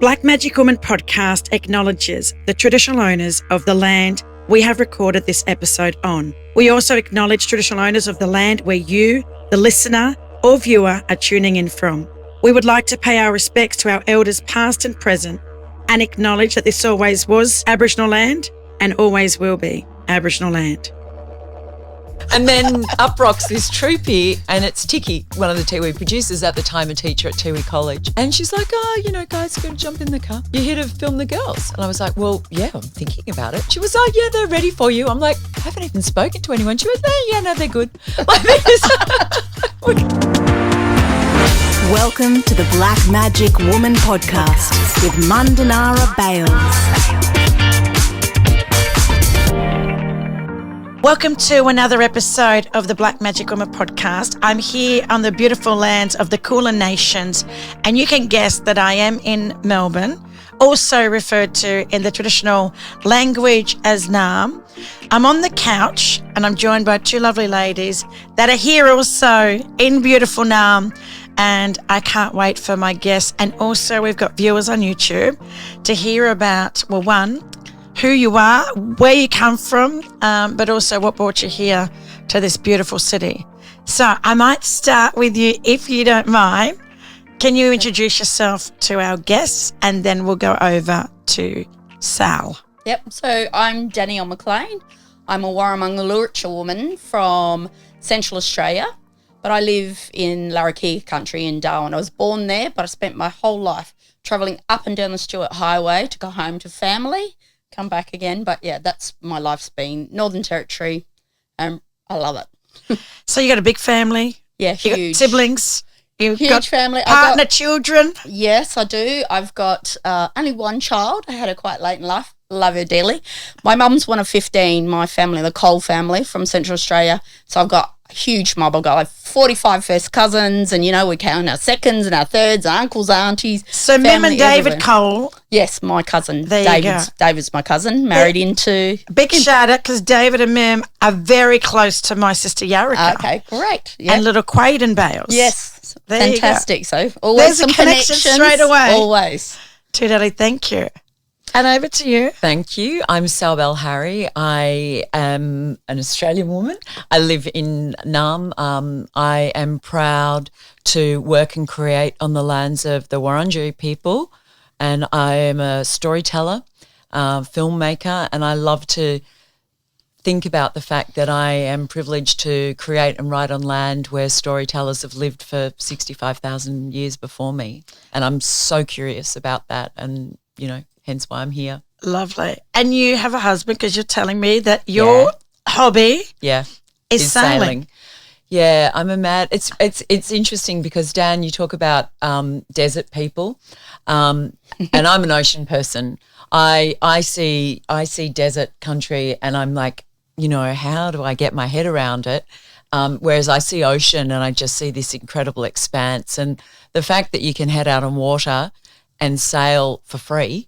Black Magic Woman podcast acknowledges the traditional owners of the land we have recorded this episode on. We also acknowledge traditional owners of the land where you, the listener or viewer, are tuning in from. We would like to pay our respects to our elders past and present and acknowledge that this always was Aboriginal land and always will be Aboriginal land. And then up rocks this troopy, and it's Tiki, one of the Tiwi producers at the time, a teacher at Tiwi College. And she's like, guys, you've got to jump in the car. You're here to film the girls. And I was like, well, yeah, I'm thinking about it. She was like, yeah, they're ready for you. I'm like, I haven't even spoken to anyone. She was, no, they're good. Like this. Welcome to the Black Magic Woman podcast with Mandanara Bales. Welcome to another episode of the Black Magic Woman podcast. I'm here on the beautiful lands of the Kulin Nations, and you can guess that I am in Melbourne, also referred to in the traditional language as Naarm. I'm on the couch and I'm joined by two lovely ladies that are here also in beautiful Naarm, and I can't wait for my guests. And also we've got viewers on YouTube to hear about, well, one, who you are, where you come from, but also what brought you here to this beautiful city. So I might start with you, if you don't mind. Can you introduce yourself to our guests, and then we'll go over to Sal. Yep, so I'm Dannielle MacLean. I'm a Warramunga Luritja woman from Central Australia, but I live in Larrakia country in Darwin. I was born there, but I spent my whole life travelling up and down the Stuart Highway to go home to family, come back again. But yeah, that's my life's been Northern Territory, and I love it. So you got a big family? Yeah, huge. You got siblings? You've Huge got family. Partner, children? Yes, I do. I've got only one child. I had her quite late in life. Love her dearly. My mum's one of 15, my family, the Cole family from Central Australia. So I've got a huge mob. I've got like 45 first cousins, and, we count our seconds and our thirds, our uncles, aunties. So Mim and David everywhere. Cole. Yes, my cousin. There you go. David's my cousin, married into... Big shout out, because David and Mim are very close to my sister Yarrika. Okay, great. Yep. And little Quaden Bales. Yes, there fantastic. So always There's some a connection connections. straight away. Always. Too daddy, thank you. And over to you. Thank you. I'm Sal Balharrie. I am an Australian woman. I live in Naarm. I am proud to work and create on the lands of the Wurundjeri people, and I am a storyteller, filmmaker, and I love to think about the fact that I am privileged to create and write on land where storytellers have lived for 65,000 years before me, and I'm so curious about that, and, hence why I'm here. Lovely. And you have a husband, because you're telling me that your hobby is sailing. Yeah, I'm a mad. It's interesting because, Dan, you talk about desert people, and I'm an ocean person. I see desert country, and I'm like, how do I get my head around it? Whereas I see ocean and I just see this incredible expanse, and the fact that you can head out on water and sail for free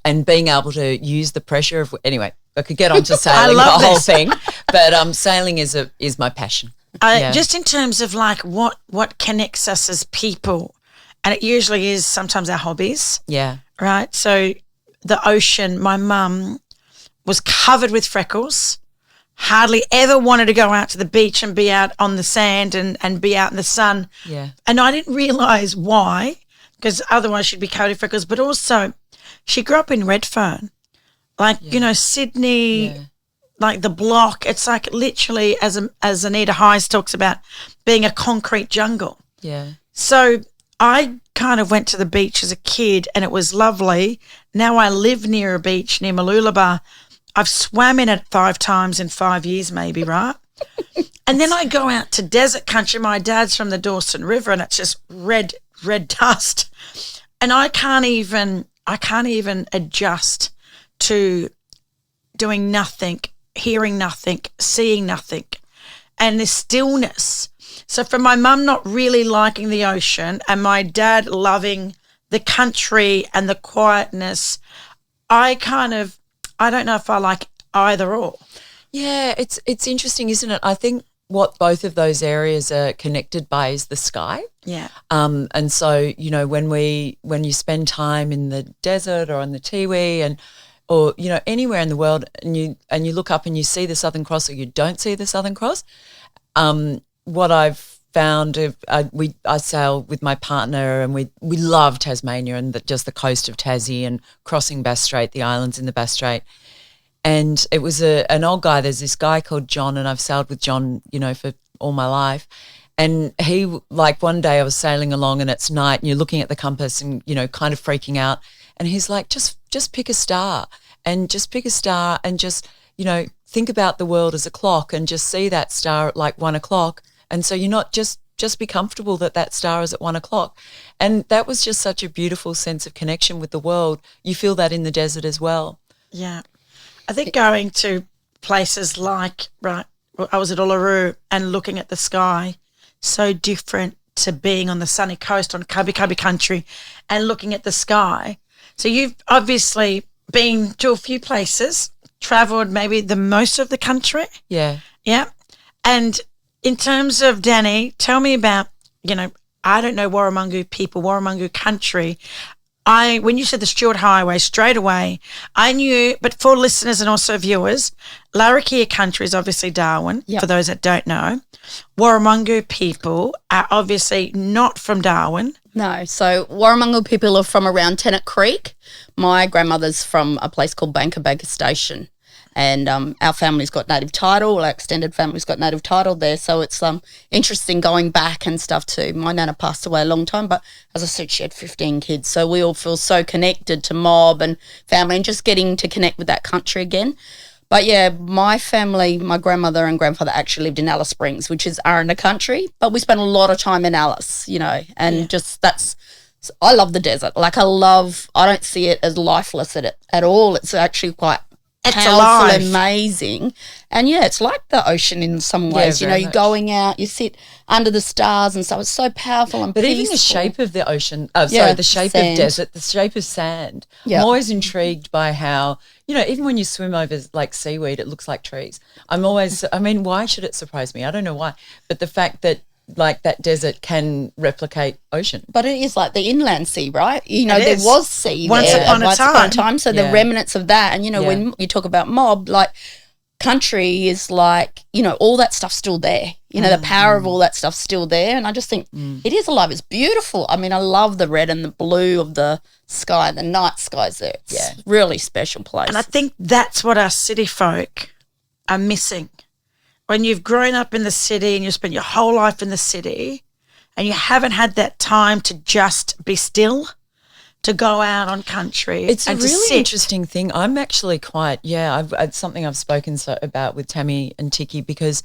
and being able to use the pressure of, anyway, I could get onto sailing, the whole thing, but sailing is my passion. Just in terms of like what connects us as people, and it usually is sometimes our hobbies. Yeah. Right. So the ocean, my mum was covered with freckles, hardly ever wanted to go out to the beach and be out on the sand and be out in the sun. Yeah. And I didn't realise why, because otherwise she'd be covered in freckles, but also she grew up in Redfern, like, Sydney, like the block. It's like literally, as Anita Hayes talks about, being a concrete jungle. Yeah. So I kind of went to the beach as a kid, and it was lovely. Now I live near a beach near Mooloolaba. I've swam in it 5 times in 5 years maybe, right? And then I go out to desert country. My dad's from the Dawson River, and it's just red dust. And I can't even adjust to doing nothing, hearing nothing, seeing nothing, and the stillness. So from my mum not really liking the ocean and my dad loving the country and the quietness, I don't know if I like either or. Yeah, it's interesting, isn't it? I think what both of those areas are connected by is the sky. Yeah. And so, you know, when you spend time in the desert or on the Tiwi or, you know, anywhere in the world and you look up and you see the Southern Cross or you don't see the Southern Cross, what I've found, I sail with my partner and we love Tasmania and just the coast of Tassie and crossing Bass Strait, the islands in the Bass Strait. And it was an old guy. There's this guy called John, and I've sailed with John, you know, for all my life. And he, like, one day I was sailing along and it's night and you're looking at the compass and, you know, kind of freaking out. And he's like, just pick a star and just pick a star and just, you know, think about the world as a clock and just see that star at like 1 o'clock. And so you're not just be comfortable that star is at 1 o'clock. And that was just such a beautiful sense of connection with the world. You feel that in the desert as well. Yeah. I think going to places like, I was at Uluru and looking at the sky, so different to being on the sunny coast on Kabi Kabi country and looking at the sky. So you've obviously been to a few places, travelled maybe the most of the country. Yeah. Yeah. And in terms of Danny, tell me about, you know, I don't know Warramungu people, Warramungu country. When you said the Stewart Highway, straight away, I knew, but for listeners and also viewers, Larrakia country is obviously Darwin, for those that don't know. Warramungu people are obviously not from Darwin. No, so Warramungu people are from around Tennant Creek. My grandmother's from a place called Banker Station. And our family's got native title, our extended family's got native title there. So it's interesting going back and stuff too. My nana passed away a long time, but as I said, she had 15 kids. So we all feel so connected to mob and family and just getting to connect with that country again. But yeah, my family, my grandmother and grandfather actually lived in Alice Springs, which is Aranda country. But we spent a lot of time in Alice, you know, and just I love the desert. Like I don't see it as lifeless at all. It's actually quite powerful, alive. Amazing. And yeah, it's like the ocean in some ways. You know, you're going out, you sit under the stars and stuff. It's so powerful and peaceful. Even the shape of the ocean, the shape sand. of desert, the shape of sand. Yeah. I'm always intrigued by how, you know, even when you swim over like seaweed, it looks like trees. Why should it surprise me? I don't know why. But the fact that like that desert can replicate ocean. But it is like the inland sea, right? You know, there was sea once there upon a time. So the remnants of that. And, you know, when you talk about mob, like country is like, you know, all that stuff's still there. You know, the power of all that stuff's still there. And I just think it is alive. It's beautiful. I mean, I love the red and the blue of the sky, the night skies there. It's really special place. And I think that's what our city folk are missing. When you've grown up in the city and you spent your whole life in the city and you haven't had that time to just be still, to go out on country. It's and a really interesting thing. I'm actually it's something I've spoken about with Tammy and Tiki, because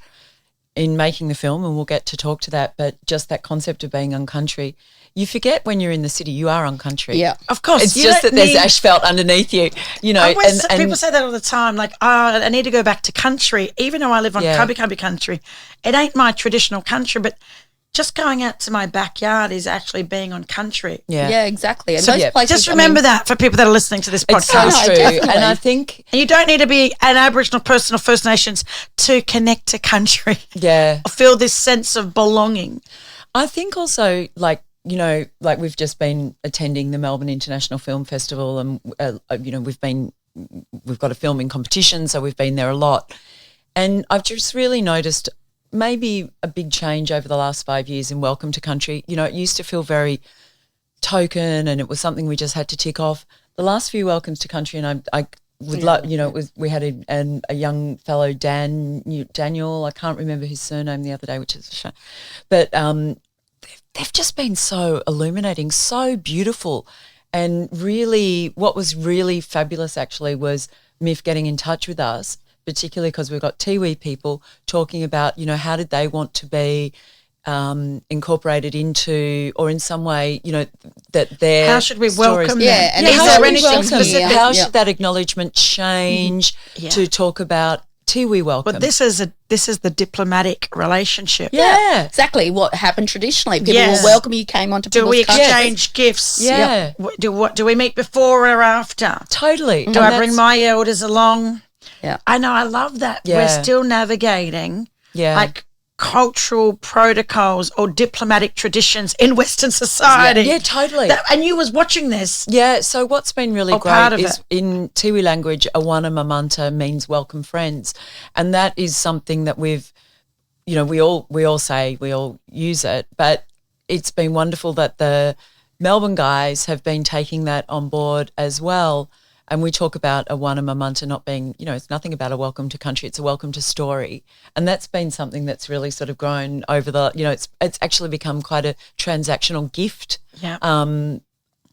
in making the film, and we'll get to talk to that, but just that concept of being on country, you forget when you're in the city you are on country. Yeah, of course. It's just that there's asphalt underneath you, you know. And people say that all the time, like, I need to go back to country. Even though I live on Kabi Kabi country, it ain't my traditional country, but just going out to my backyard is actually being on country. Yeah, exactly. And so those places, just remember that for people that are listening to this podcast. It's so true. Definitely. And I think... And you don't need to be an Aboriginal person or First Nations to connect to country. Yeah. Or feel this sense of belonging. I think also, like, you know, like we've just been attending the Melbourne International Film Festival and, you know, we've got a filming competition, so we've been there a lot. And I've just really noticed maybe a big change over the last 5 years in Welcome to Country. You know, it used to feel very token and it was something we just had to tick off. The last few Welcomes to Country, and I would love, you know, we had a young fellow, Daniel, I can't remember his surname the other day, which is a shame. But they've just been so illuminating, so beautiful. And really, what was really fabulous actually was MIF getting in touch with us, particularly because we've got Tiwi people talking about, you know, how did they want to be incorporated into, or in some way, you know, that their how should we welcome them? Yeah, and is there anything specific? How should that acknowledgement change to talk about Tiwi welcome? But this is the diplomatic relationship. Yeah, exactly. What happened traditionally? People will welcome you, came onto do people's we countries. exchange gifts? Yeah. Do we meet before or after? Totally. Do I bring my elders along? Yeah. I know, I love that. Yeah. We're still navigating. Yeah. Like cultural protocols or diplomatic traditions in Western society. Yeah, totally. And you was watching this. Yeah, so what's been really part great of is it. in Tiwi language, awana mamanta means welcome friends. And that is something that we've, we all say, we all use it, but it's been wonderful that the Melbourne guys have been taking that on board as well. And we talk about awana mamanta not being, it's nothing about a welcome to country, it's a welcome to story. And that's been something that's really sort of grown over the, it's actually become quite a transactional gift. Yeah.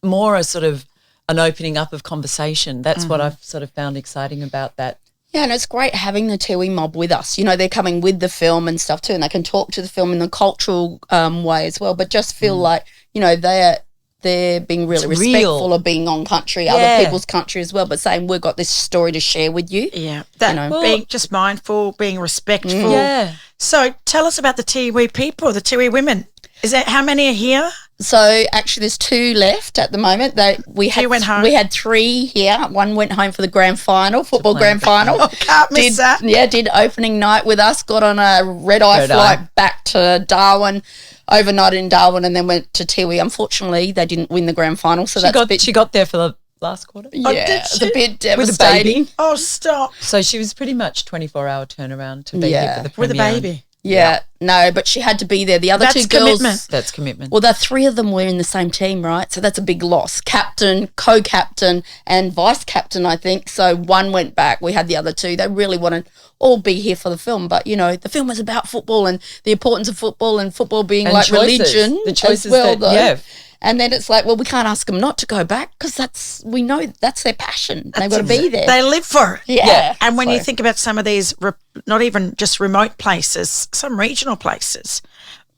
More a sort of an opening up of conversation. That's what I've sort of found exciting about that. Yeah, and it's great having the Tiwi mob with us. They're coming with the film and stuff too, and they can talk to the film in the cultural way as well, but just feel like, they're being really respectful of being on country, other people's country as well, but saying we've got this story to share with you. Yeah, being just mindful, being respectful. Yeah. So tell us about the Tiwi people, the Tiwi women. How many are here? So actually there's 2 left at the moment. We went home? We had 3 here. One went home for the grand final, football grand final. Can't miss that. Yeah, did opening night with us, got on a red-eye flight back to Darwin, overnighted in Darwin and then went to Tiwi. Unfortunately, they didn't win the grand final, so She got there for the last quarter. Yeah, it's a bit devastating. With a baby. Oh, stop. So she was pretty much 24-hour turnaround to be here for the premiere. With a baby. Yeah, no, but she had to be there. The other That's 2 girls, commitment. That's commitment. Well, the 3 of them were in the same team, right? So that's a big loss. Captain, co-captain, and vice-captain, I think. So one went back. We had the other 2. They really wanted all be here for the film, but the film was about football and the importance of football and football being And like choices. religion The choices as well, that- though. yeah. And then it's like, well, we can't ask them not to go back because we know that's their passion. They've got to be there. They live for it. Yeah. And when you So- think about some of these, not even just remote places, some regional places,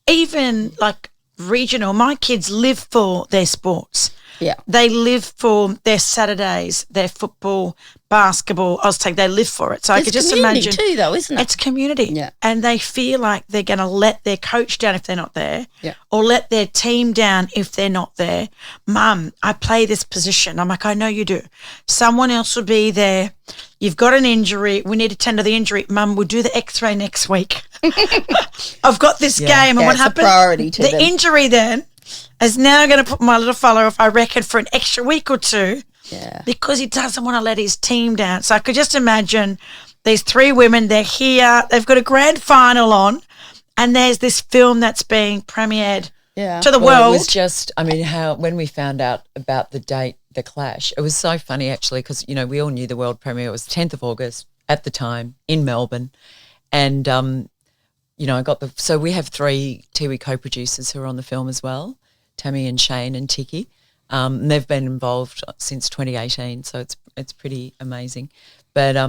even like regional, my kids live for their sports. Yeah. They live for their Saturdays, their football, basketball, Oztag. They live for it. So I It's could just community imagine. too, though, isn't it? It's community. Yeah. And they feel like they're going to let their coach down if they're not there. Yeah. Or let their team down if they're not there. Mum, I play this position. I'm like, I know you do. Someone else will be there. You've got an injury. We need to tend to the injury. Mum, we'll do the x-ray next week. I've got this game. And what it's a happened? priority to the them. injury then is now going to put my little fellow off, I reckon, for an extra week or 2. Yeah. Because he doesn't want to let his team down. So I could just imagine these 3 women, they're here, they've got a grand final on, and there's this film that's being premiered to the world. It was just, when we found out about the date, the clash, it was so funny actually because, we all knew the world premiere was 10th of August at the time in Melbourne. And, so we have 3 Tiwi co-producers who are on the film as well, Tammy and Shane and Tiki. And they've been involved since 2018, so it's pretty amazing. But I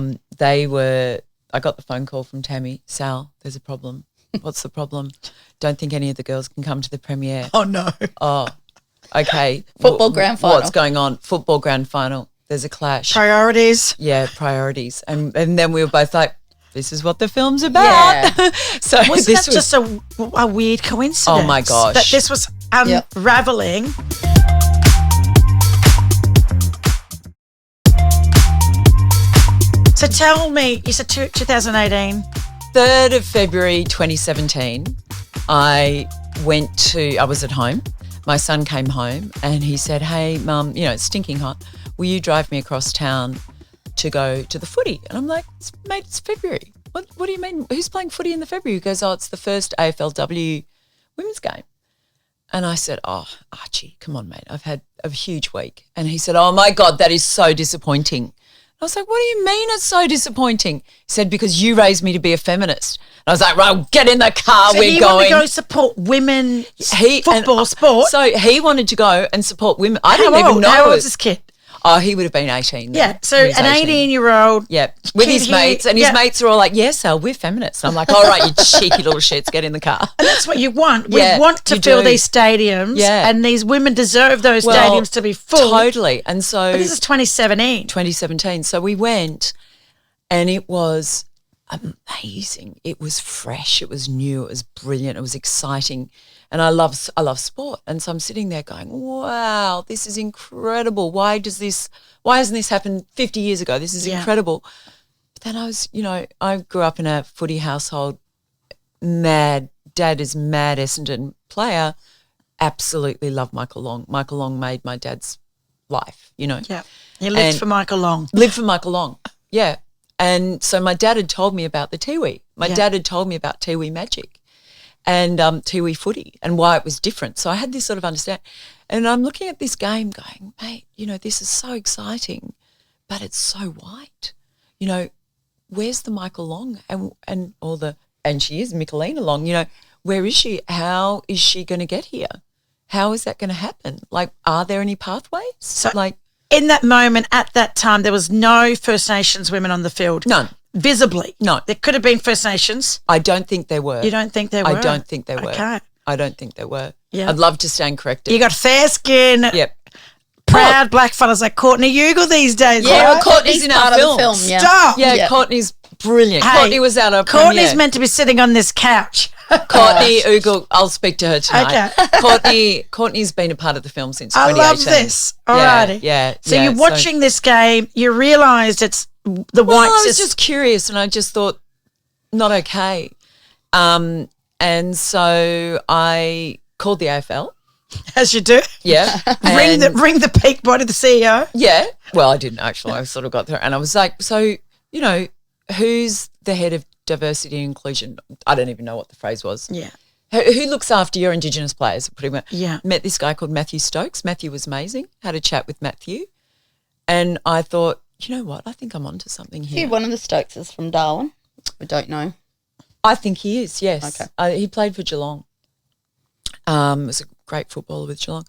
got the phone call from Tammy, Sal, there's a problem. What's the problem? Don't think any of the girls can come to the premiere. Oh, no. Oh, okay. Football grand final. What's going on? Football grand final. There's a clash. Priorities. Yeah, priorities. And then we were both like, this is what the film's about. Yeah. So Wasn't this that was just a weird coincidence? Oh, my gosh. That this was unraveling. So tell me, you said 2018. 3rd of February 2017, I was at home. My son came home and he said, hey, Mum, it's stinking hot. Will you drive me across town to go to the footy? And I'm like, mate, it's February. What do you mean? Who's playing footy in the February? He goes, it's the first AFLW women's game. And I said, oh, Archie, come on, mate. I've had a huge week. And he said, oh, my God, that is so disappointing. I was like, what do you mean it's so disappointing? He said, because you raised me to be a feminist. And I was like, right, get in the car, So we're he going. wanted to go support women football sport. So he wanted to go and support women. I didn't How even old? know. How old it. was this kid? Oh, he would have been 18 then. Yeah, so He was an 18-year-old. Yeah, with kid his here- mates. And his mates are all like, yes, Sal, we're feminists. I'm like, all right, you cheeky little shits, get in the car. And that's what you want. Yeah, We want to you fill do. these stadiums. Yeah. And these women deserve those stadiums to be full. Totally. And so But this is 2017. 2017. So we went and it was amazing. It was fresh. It was new. It was brilliant. It was exciting. And I love sport. And so I'm sitting there going, wow, this is incredible. Why hasn't this happened 50 years ago? This is incredible. But then I was, I grew up in a footy household mad. Dad is mad Essendon player. Absolutely love Michael Long. Michael Long made my dad's life, you know. Yeah. He lived for Michael Long. Lived for Michael Long, yeah. And so my dad had told me about the Tiwi. My dad had told me about Tiwi magic and Tiwi footy and why it was different. So I had this sort of understanding. And I'm looking at this game going, mate, you know, this is so exciting, but it's so white. You know, where's the Michael Long and she is MacLean Long, you know, where is she? How is she going to get here? How is that going to happen? Like, are there any pathways? So in that moment, at that time, there was no First Nations women on the field. None. Visibly. No. There could have been First Nations. I don't think there were. You don't think there were? I don't think there were. Okay. I don't think there were. Yeah. I'd love to stand corrected. You got fair skin. Yep. Proud black fellas like Courtney Ugle these days. Yeah, right? well, Courtney's in our film. Yeah. Stop. Yeah, Courtney's brilliant. Hey, Courtney was at our Courtney's premiere. meant to be sitting on this couch. Courtney Ugle, I'll speak to her tonight. Okay. Courtney's been a part of the film since I 2018. love this. Alrighty. Yeah. So you're watching this game, you realised it's the Well, whites. I was just curious and I just thought, not okay. And so I called the AFL. as you do. Yeah. ring the peak body, the CEO. Yeah. Well, I didn't actually. I sort of got there and I was like, so, you know, who's the head of diversity and inclusion? I don't even know what the phrase was. Yeah. Who looks after your Indigenous players? Pretty much. Yeah. Met this guy called Matthew Stokes. Matthew was amazing. Had a chat with Matthew. And I thought, you know what? I think I'm onto something here. One of the Stokeses from Darwin. We don't know. I think he is, yes. Okay. He played for Geelong. Was a great footballer with Geelong.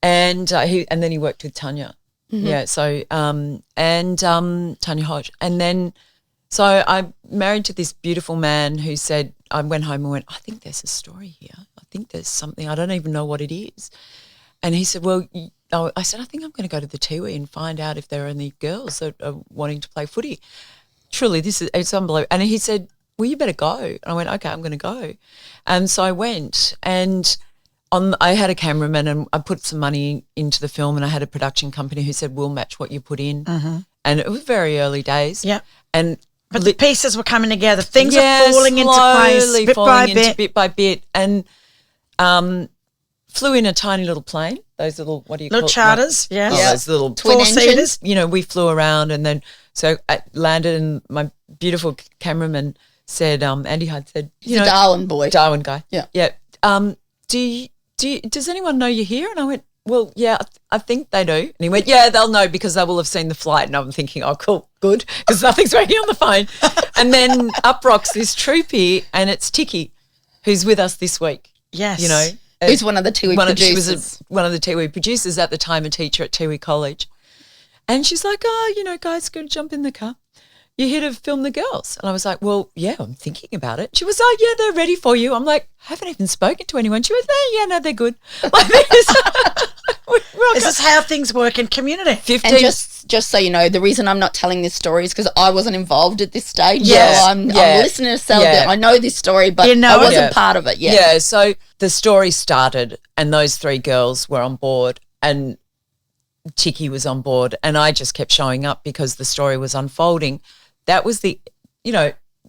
And then he worked with Tanya. Mm-hmm. Yeah, so Tanya Hodge. And then so I married to this beautiful man who said, I went home and went, I think there's a story here. I think there's something. I don't even know what it is. And he said, well, I said, I think I'm going to go to the Tiwi and find out if there are any girls that are wanting to play footy. Truly, it's unbelievable. And he said, well, you better go. And I went, okay, I'm going to go. And so I went and I had a cameraman and I put some money into the film and I had a production company who said, we'll match what you put in. Mm-hmm. And it was very early days. Yeah. But the pieces were coming together. Things are falling into place bit by bit. And flew in a tiny little plane, those little, what do you call it? Little charters, yes. Oh, those little four-seaters. You know, we flew around and then so I landed and my beautiful cameraman said, Andy Hyde said, He's a Darwin boy. Darwin guy. Yeah. Yeah. Does anyone know you're here? And I went, well, yeah, I think they do. And he went, yeah, they'll know because they will have seen the flight. And I'm thinking, oh, cool, good, because nothing's ringing on the phone. And then up rocks this troopy and it's Tiki, who's with us this week. Yes. You know. Who's one of the Tiwi producers. She was one of the Tiwi producers at the time, a teacher at Tiwi College. And she's like, oh, you know, guys, go jump in the car. You're here to film the girls. And I was like, well, yeah, I'm thinking about it. She was like, yeah, they're ready for you. I'm like, I haven't even spoken to anyone. She was, no, they're good. Like this. This is how things work in community. 15. And just so you know, the reason I'm not telling this story is because I wasn't involved at this stage. Yes. So I'm listening to Sal. Yeah. I know this story, but I wasn't part of it yet. Yeah, so the story started and those three girls were on board and Tiki was on board and I just kept showing up because the story was unfolding. That was the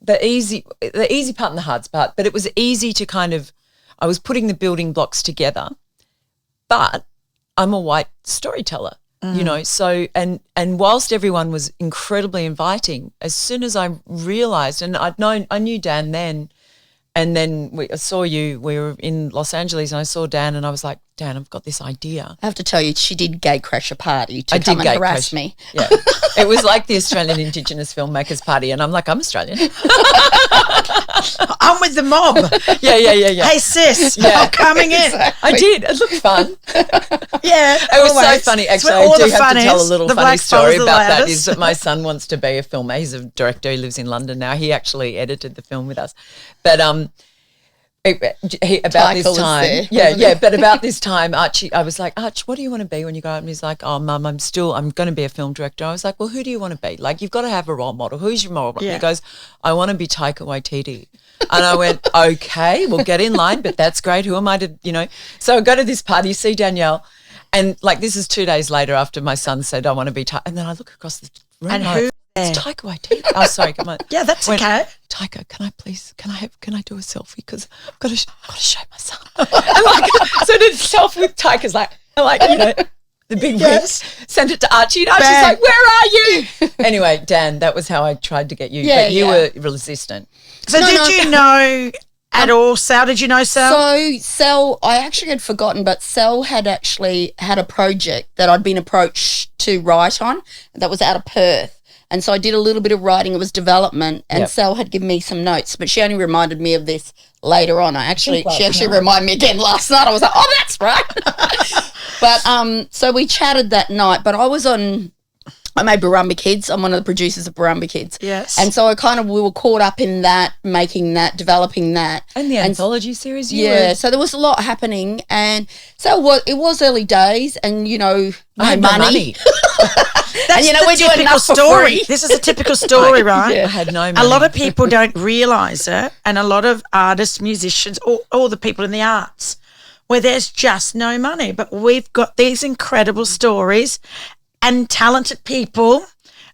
easy part and the hard part, but it was easy to I was putting the building blocks together, but I'm a white storyteller, you know, so, and whilst everyone was incredibly inviting, as soon as I realised, and I knew Dan then, and then I saw you, we were in Los Angeles and I saw Dan and I was like, Dan, I've got this idea. I have to tell you, she did gay crash a party to come and harass me. Yeah. It was like the Australian Indigenous Filmmakers Party and I'm like, I'm Australian. I'm with the mob. Yeah. Hey, sis, I'm coming in. Exactly. I did. It looked fun. Yeah. It was so funny. Actually, I do have to tell a little funny story about that is that my son wants to be a filmer. He's a director. He lives in London now. He actually edited the film with us. But about this time, but about this time, Archie, I was like, Arch, what do you want to be when you grow up? And he's like, oh, Mum, I'm going to be a film director. I was like, well, who do you want to be? Like, you've got to have a role model. Who's your role model? Yeah. He goes, I want to be Taika Waititi. And I went, okay, we'll get in line, but that's great. Who am I to, you know? So I go to this party, see Dannielle, and like this is 2 days later after my son said, I want to be Taika. And then I look across the room. And who It's Taika Waititi. Oh, sorry, come on. Yeah, that's okay. Taika, can I do a selfie? Because I've got to show my son. And like, so did selfie with Taika's like, the big wigs. Sent it to Archie, and Archie's like, where are you? Anyway, Dan, that was how I tried to get you. Yeah, but you were resistant. So did you know at all, Sal? Did you know Sal? So Sal, I actually had forgotten, but Sal had actually had a project that I'd been approached to write on that was out of Perth. And so I did a little bit of writing. It was development, and Sal had given me some notes, but she only reminded me of this later on. She actually reminded me again last night. I was like, oh, that's right. But so we chatted that night, but I made Barumba Kids. I'm one of the producers of Barumba Kids. Yes. And so we were caught up in that, making that, developing that. And the anthology series. So there was a lot happening, and so it was early days, and no money. That's and the typical story. This is a typical story, right? I had no money. A lot of people don't realise it, and a lot of artists, musicians, all the people in the arts, where there's just no money. But we've got these incredible stories and talented people,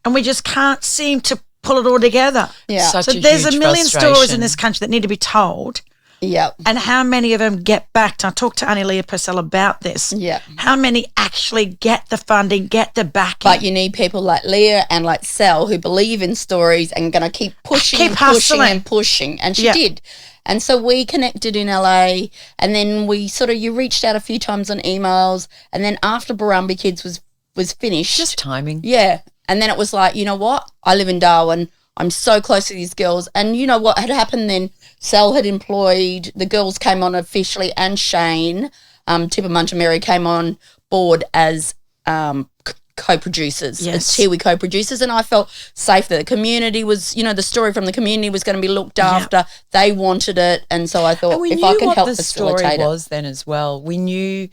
and we just can't seem to pull it all together. Yeah. So there's a million stories in this country that need to be told. Yeah. And how many of them get backed? I talked to Annie Leah Purcell about this. Yeah. How many actually get the funding, get the backing? But you need people like Leah and like Sal who believe in stories and going to keep pushing and pushing hustling. and pushing. And she did. And so we connected in LA, and then you reached out a few times on emails, and then after Barumba Kids was finished. Just timing. Yeah. And then it was like, you know what? I live in Darwin. I'm so close to these girls. And you know what had happened then? Sal had employed, the girls came on officially, and Shane, Tipper Munch and Mary came on board as co-producers, as Tiwi co-producers. And I felt safe that the community was, the story from the community was going to be looked after. They wanted it. And so I thought, if I can help facilitate it. The story was then as well. We knew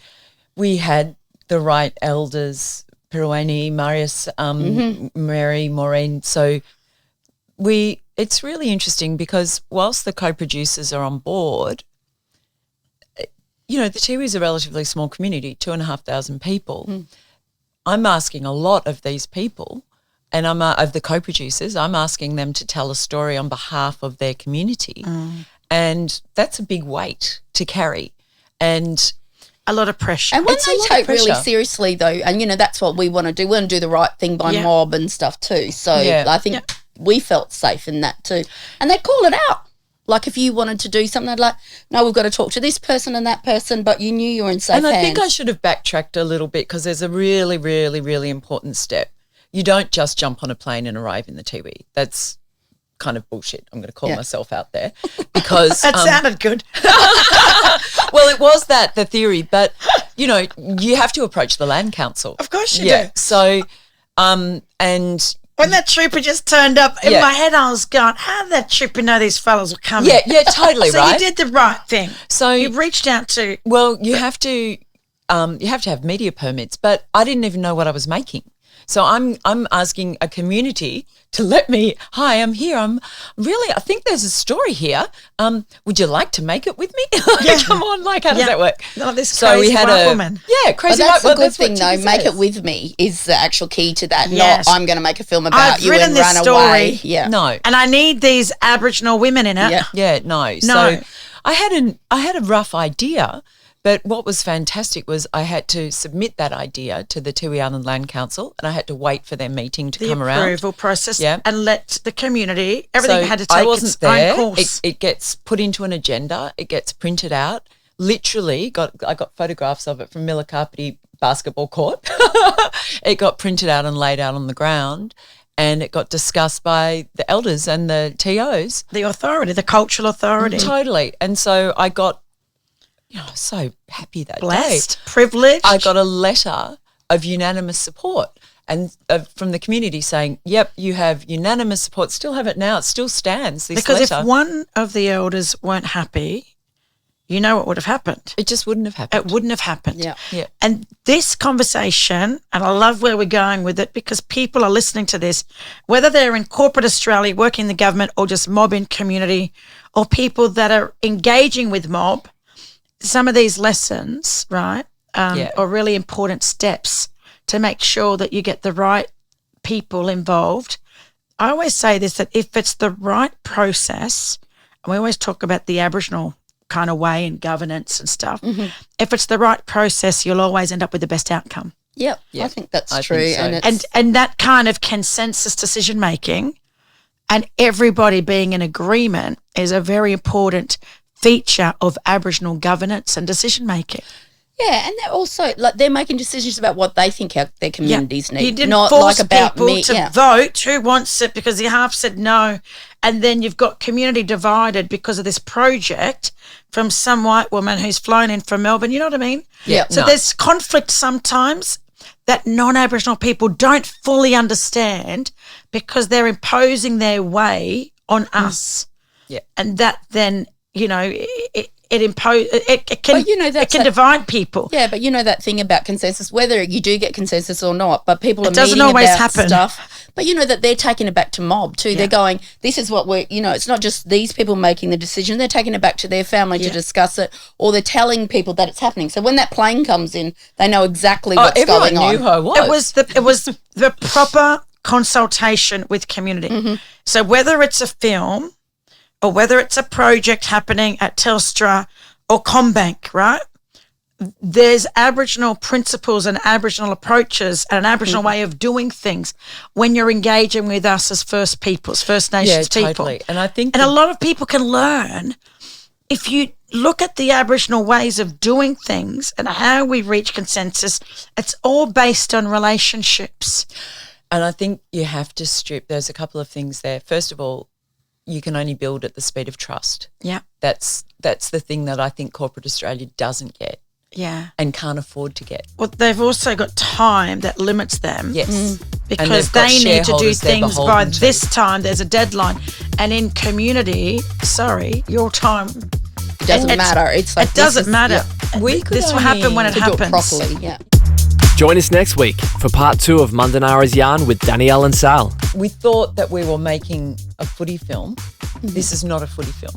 we had the right elders, Piruani, Marius, Mary, Maureen. So it's really interesting because whilst the co-producers are on board, the Tiwi is a relatively small community, 2,500 people. I'm asking a lot of these people, and of the co-producers, I'm asking them to tell a story on behalf of their community. And that's a big weight to carry. And a lot of pressure. And when they take really seriously, though, and, that's what we want to do. We want to do the right thing by mob and stuff too. So I think we felt safe in that too. And they'd call it out. Like if you wanted to do something, they'd like, no, we've got to talk to this person and that person, but you knew you were in safe hands. And I think I should have backtracked a little bit because there's a really, really, really important step. You don't just jump on a plane and arrive in the Tiwi. That's kind of bullshit. I'm going to call myself out there because that sounded good. Well, it was the theory, but you have to approach the land council. Of course you do. So, and when that trooper just turned up, in my head I was going, how did that trooper know these fellas were coming? Yeah, totally. So right. you did the right thing. So you reached out to. Well, you have to have media permits, but I didn't even know what I was making. So I'm asking a community to let me. Hi, I'm here. I think there's a story here. Would you like to make it with me? Come on, how does that work? No, this crazy white woman. Yeah, crazy white woman. That's a good thing, though. Make it with me is the actual key to that. Yes. Not I'm going to make a film about you written and this run story. away. Yeah, no, and I need these Aboriginal women in it. Yeah, no. So I had a rough idea. But what was fantastic was I had to submit that idea to the Tiwi Island Land Council, and I had to wait for their meeting to come around. The approval process, and let the community, everything had to take its own course. It gets put into an agenda. It gets printed out. Literally, I got photographs of it from Milikapiti basketball court. It got printed out and laid out on the ground, and it got discussed by the elders and the TOs. The authority, the cultural authority. Totally. And so I got I was so happy that blessed, day. Privileged. I got a letter of unanimous support and from the community saying, yep, you have unanimous support. Still have it now. It still stands, this because letter. If one of the elders weren't happy, you know what would have happened. It just wouldn't have happened. It wouldn't have happened. Yeah. And this conversation, and I love where we're going with it because people are listening to this, whether they're in corporate Australia, working in the government or just mobbing community or people that are engaging with mob, some of these lessons, right, are really important steps to make sure that you get the right people involved I always say this, that if it's the right process, and we always talk about the Aboriginal kind of way and governance and stuff, if it's the right process, you'll always end up with the best outcome. Yep. I think that's true. think so. And that kind of consensus decision making and everybody being in agreement is a very important feature of Aboriginal governance and decision making. Yeah, and they're also they're making decisions about what they think their communities need. You didn't not force like about people me. to vote who wants it because the half said no, and then you've got community divided because of this project from some white woman who's flown in from Melbourne. You know what I mean? Yeah. So there's conflict sometimes that non-Aboriginal people don't fully understand because they're imposing their way on us. Yeah. And that then, you know, it can, But, you know, it can divide people. Yeah, but you know that thing about consensus, whether you do get consensus or not, but people are doesn't meeting always about happen. stuff. But you know that they're taking it back to mob too. They're going, this is what we're, you know, it's not just these people making the decision. They're taking it back to their family to discuss it, or they're telling people that it's happening. So when that plane comes in, they know exactly what's going on. Everyone knew who it was. It was the proper consultation with community. So whether it's a film or whether it's a project happening at Telstra or Combank, right? There's Aboriginal principles and Aboriginal approaches and an Aboriginal way of doing things when you're engaging with us as First Peoples, First Nations people. Totally. And I think a lot of people can learn if you look at the Aboriginal ways of doing things and how we reach consensus. It's all based on relationships. And I think you have to strip. There's a couple of things there. First of all, you can only build at the speed of trust. Yeah. That's the thing that I think corporate Australia doesn't get. Yeah. And can't afford to get. Well, they've also got time that limits them. Yes. Because they need to do shareholders they're things by beholden to. this time. There's a deadline. And in community, your time. It doesn't matter. It's like It doesn't matter. This will happen when it to do it happens. properly. Yeah. Join us next week for part 2 of Mundanara's Yarn with Dannielle and Sal. We thought that we were making a footy film. This is not a footy film.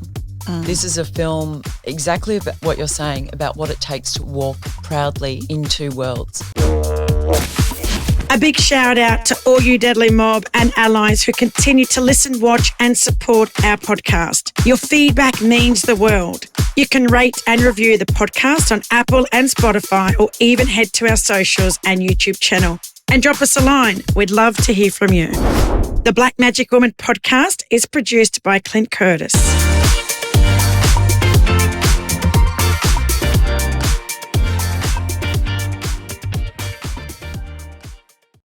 This is a film exactly about what you're saying, about what it takes to walk proudly in two worlds. A big shout out to all you Deadly Mob and allies who continue to listen, watch and support our podcast. Your feedback means the world. You can rate and review the podcast on Apple and Spotify, or even head to our socials and YouTube channel and drop us a line. We'd love to hear from you. The Black Magic Woman podcast is produced by Clint Curtis.